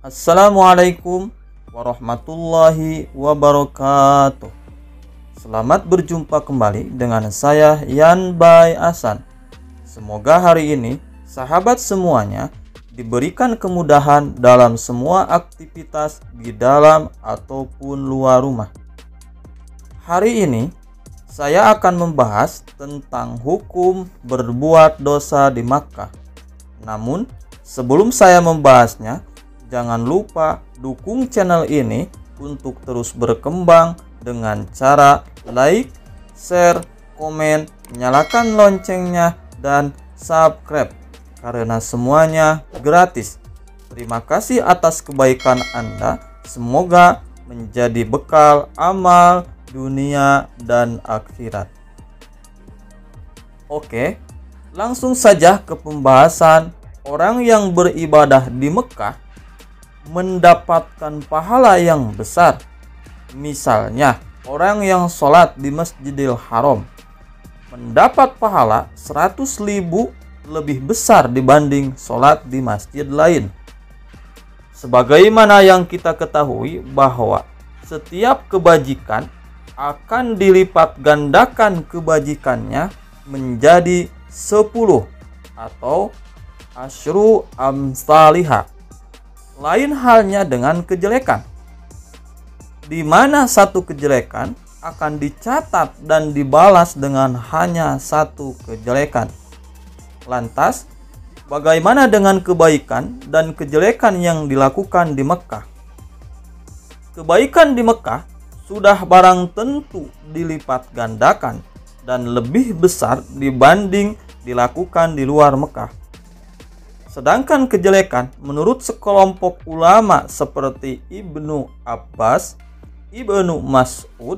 Assalamualaikum warahmatullahi wabarakatuh. Selamat berjumpa kembali dengan saya Yan Bay Asan. Semoga hari ini sahabat semuanya diberikan kemudahan dalam semua aktivitas di dalam ataupun luar rumah. Hari ini saya akan membahas tentang hukum berbuat dosa di Makkah. Namun sebelum saya membahasnya, jangan lupa dukung channel ini untuk terus berkembang dengan cara like, share, komen, nyalakan loncengnya, dan subscribe karena semuanya gratis. Terima kasih atas kebaikan Anda. Semoga menjadi bekal amal dunia dan akhirat. Oke, langsung saja ke pembahasan. Orang yang beribadah di Mekah mendapatkan pahala yang besar. Misalnya, orang yang sholat di Masjidil Haram mendapat pahala 100.000 lebih besar dibanding sholat di masjid lain. Sebagaimana yang kita ketahui bahwa setiap kebajikan akan dilipat gandakan kebajikannya menjadi 10 atau asyru amsalihah. Lain halnya dengan kejelekan, di mana satu kejelekan akan dicatat dan dibalas dengan hanya satu kejelekan. Lantas, bagaimana dengan kebaikan dan kejelekan yang dilakukan di Mekah? Kebaikan di Mekah sudah barang tentu dilipat gandakan dan lebih besar dibanding dilakukan di luar Mekah. Sedangkan kejelekan menurut sekelompok ulama seperti Ibnu Abbas, Ibnu Mas'ud,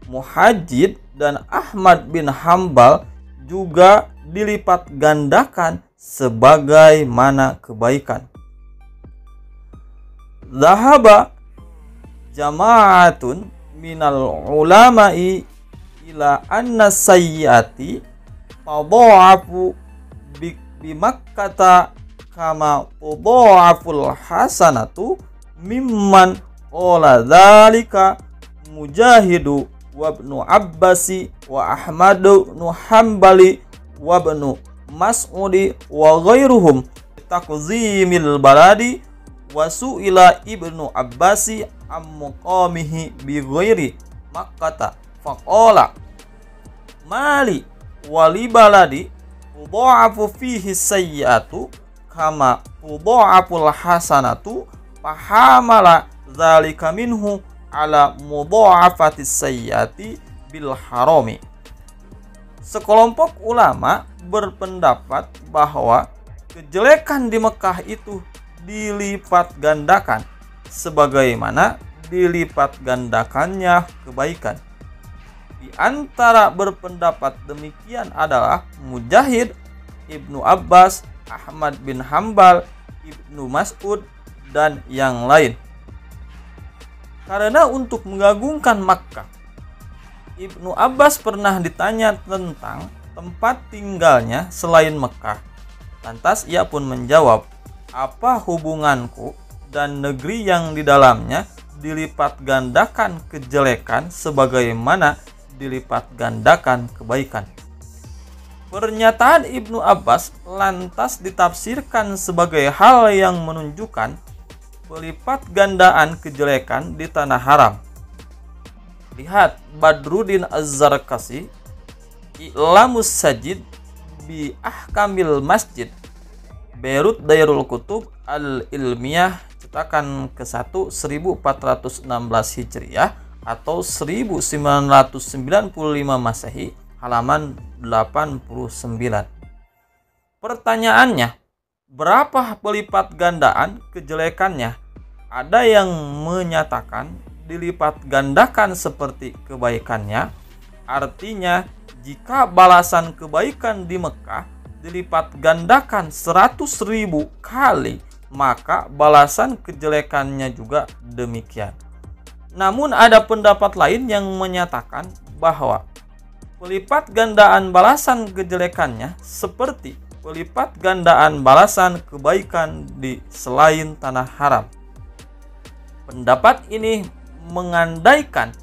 Muhajjid, dan Ahmad bin Hambal juga dilipat gandakan sebagaimana kebaikan. Zahaba jama'atun minal ulama'i ila anna sayyiati tadha'afu bi Makkata kama tudha'aful hasanatu mimman qala dzalika Mujahidu wa Ibnu Abbasi wa Ahmadu bin Hambali wa Ibnu Mas'udi wa ghairuhum taqzimil baladi wa su'ila Ibnu Abbasi am muqamihi bi ghairi Makkata faqala mali wali baladi tudha'afu fihi sayyi'atu kama tudha'aful hasanatu fahamala dzalika minhu ala mudha'afatis sayyi'ati bil harami. Sekelompok ulama berpendapat bahwa kejelekan di Mekah itu dilipat gandakan sebagaimana dilipat gandakannya kebaikan. Di antara berpendapat demikian adalah Mujahid, Ibnu Abbas, Ahmad bin Hambal, Ibnu Mas'ud, dan yang lain. Karena untuk mengagungkan Makkah, Ibnu Abbas pernah ditanya tentang tempat tinggalnya selain Mekah. Lantas ia pun menjawab, "Apa hubunganku dan negeri yang di dalamnya dilipat gandakan kejelekan sebagaimana dilipat gandakan kebaikan?" Pernyataan Ibnu Abbas lantas ditafsirkan sebagai hal yang menunjukkan pelipat gandaan kejelekan di tanah haram. Lihat Badruddin Az-Zarkasi, I'lamus Sajid bi Ahkamil Masjid, Beirut Darul Kutub Al-Ilmiyah, cetakan ke-1 1416 Hijriah atau 1995 Masehi, halaman 89. Pertanyaannya, berapa pelipat gandaan kejelekannya? Ada yang menyatakan dilipat gandakan seperti kebaikannya. Artinya, jika balasan kebaikan di Mekah dilipat gandakan 100.000 kali, maka balasan kejelekannya juga demikian. Namun ada pendapat lain yang menyatakan bahwa pelipat gandaan balasan kejelekannya seperti pelipat gandaan balasan kebaikan di selain tanah haram. Pendapat ini mengandaikan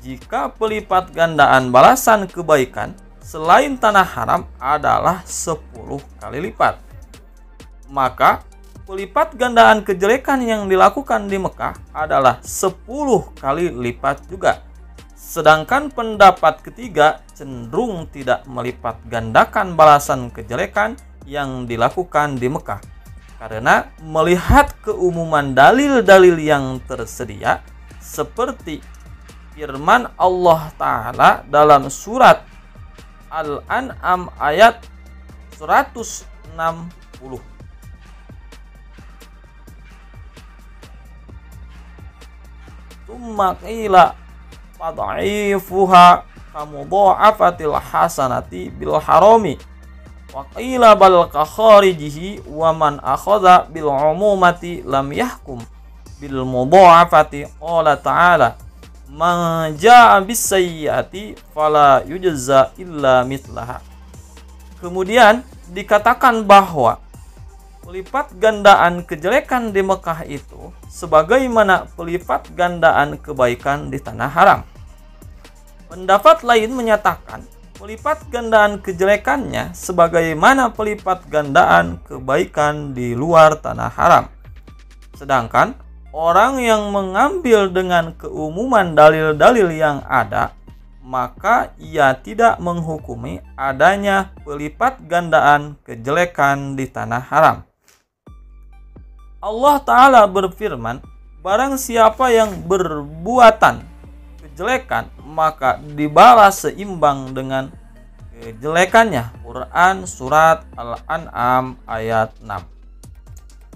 jika pelipat gandaan balasan kebaikan selain tanah haram adalah 10 kali lipat, maka pelipat gandaan kejelekan yang dilakukan di Mekah adalah 10 kali lipat juga. Sedangkan pendapat ketiga cenderung tidak melipat gandakan balasan kejelekan yang dilakukan di Mekah, karena melihat keumuman dalil-dalil yang tersedia seperti firman Allah Ta'ala dalam surat Al-An'am ayat 160. Tsumma qila fad'ifuha kamudha'afatil hasanati bil harami wa qila bal ka kharijihi wa man akhadha bil umumati lam yahkum bil mudha'afati. Qala ta'ala man jaa'a bis sayyi'ati fala yujza illa mithlaha. Kemudian dikatakan bahwa pelipat gandaan kejelekan di Mekah itu sebagaimana pelipat gandaan kebaikan di tanah haram. Pendapat lain menyatakan pelipat gandaan kejelekannya sebagaimana pelipat gandaan kebaikan di luar tanah haram. Sedangkan orang yang mengambil dengan keumuman dalil-dalil yang ada, maka ia tidak menghukumi adanya pelipat gandaan kejelekan di tanah haram. Allah Ta'ala berfirman, barang siapa yang berbuatan kejelekan maka dibalas seimbang dengan kejelekannya. Quran surat Al-An'am ayat 6.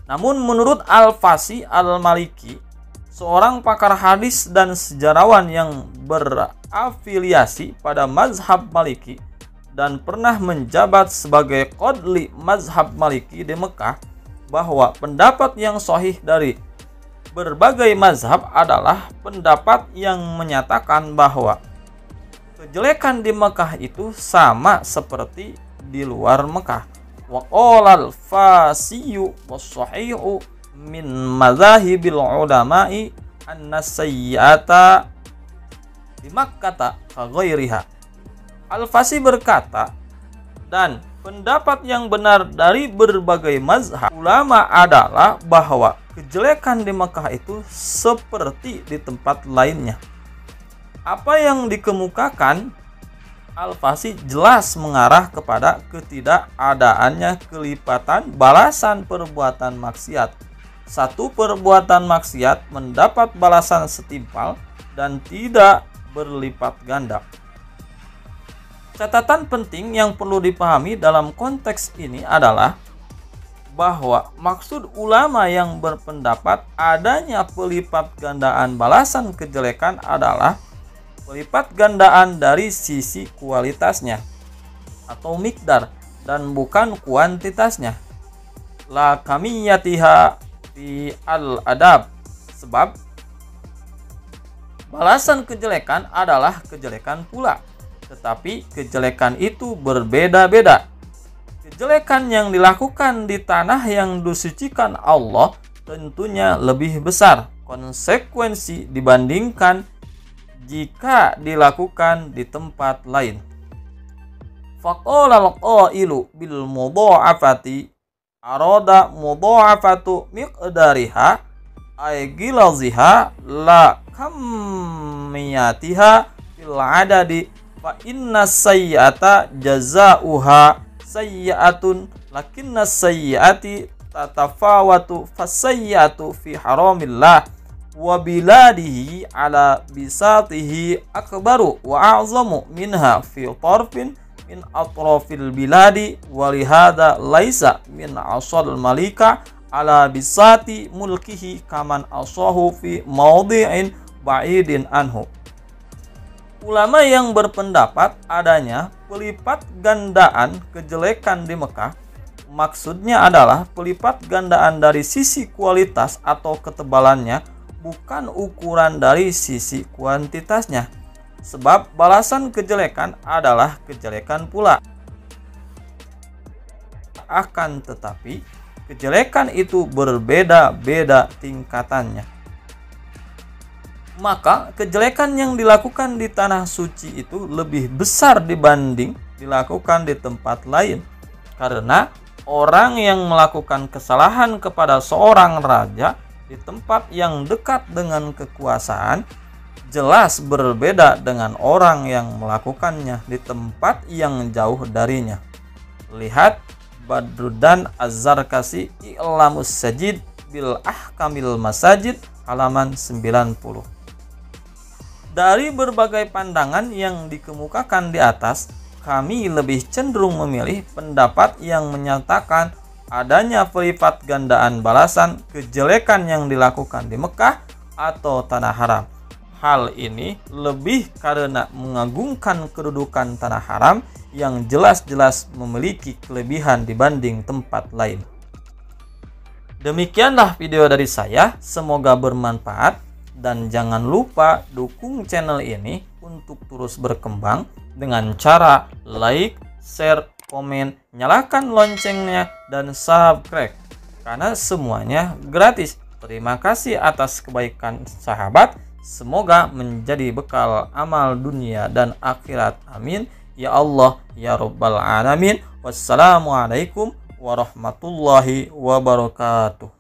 Namun menurut Al-Fasi Al-Maliki, seorang pakar hadis dan sejarawan yang berafiliasi pada mazhab Maliki dan pernah menjabat sebagai qadli mazhab Maliki di Mekah, bahwa pendapat yang sahih dari berbagai mazhab adalah pendapat yang menyatakan bahwa kejelekan di Mekah itu sama seperti di luar Mekah. Wa qala al-fasiyu was-sahihu min madzahibil ulama'i anna sayyi'ata di Makkah ka ghairiha. Al-Fasi berkata, dan pendapat yang benar dari berbagai mazhab ulama adalah bahwa kejelekan di Mekah itu seperti di tempat lainnya. Apa yang dikemukakan Al-Fasi jelas mengarah kepada ketidakadaannya kelipatan balasan perbuatan maksiat. Satu perbuatan maksiat mendapat balasan setimpal dan tidak berlipat ganda. Catatan penting yang perlu dipahami dalam konteks ini adalah bahwa maksud ulama yang berpendapat adanya pelipat gandaan balasan kejelekan adalah pelipat gandaan dari sisi kualitasnya atau miqdar dan bukan kuantitasnya. La kamiyatiha fi al-adab, sebab balasan kejelekan adalah kejelekan pula, tetapi kejelekan itu berbeda-beda. Kejelekan yang dilakukan di tanah yang disucikan Allah tentunya lebih besar konsekuensi dibandingkan jika dilakukan di tempat lain. Faqala al-qailu bil mudha'afati arada mudha'afatu miqdariha ay gilaziha la kamiyatiha fil adadi fa inna sayyi'ata jazaa'uha sayyi'atun lakinna sayyi'ati tatafawatu fasayyi'atu fi haramillah wa biladihi ala bisatihi akbaru wa a'zamu minha fi tarfin min atrafil biladi wa lihada laisa min asal malika ala bisati mulkihi kaman asahu fi mawdi'in ba'idin anhu. Ulama yang berpendapat adanya pelipat gandaan kejelekan di Mekah maksudnya adalah pelipat gandaan dari sisi kualitas atau ketebalannya, bukan ukuran dari sisi kuantitasnya. Sebab balasan kejelekan adalah kejelekan pula. Akan tetapi kejelekan itu berbeda-beda tingkatannya. maka kejelekan yang dilakukan di tanah suci itu lebih besar dibanding dilakukan di tempat lain. Karena orang yang melakukan kesalahan kepada seorang raja di tempat yang dekat dengan kekuasaan jelas berbeda dengan orang yang melakukannya di tempat yang jauh darinya. Lihat Badruddin Az-Zarkasi I'lamus Sajid bil Ahkamil Masajid halaman 90. Dari berbagai pandangan yang dikemukakan di atas, kami lebih cenderung memilih pendapat yang menyatakan adanya pelipat gandaan balasan kejelekan yang dilakukan di Mekah atau Tanah Haram. Hal ini lebih karena mengagungkan kedudukan Tanah Haram yang jelas-jelas memiliki kelebihan dibanding tempat lain. Demikianlah video dari saya, semoga bermanfaat. Dan jangan lupa dukung channel ini untuk terus berkembang dengan cara like, share, komen, nyalakan loncengnya, dan subscribe. Karena semuanya gratis. Terima kasih atas kebaikan sahabat. Semoga menjadi bekal amal dunia dan akhirat. Amin. Ya Allah, ya Rabbal Alamin. Wassalamualaikum warahmatullahi wabarakatuh.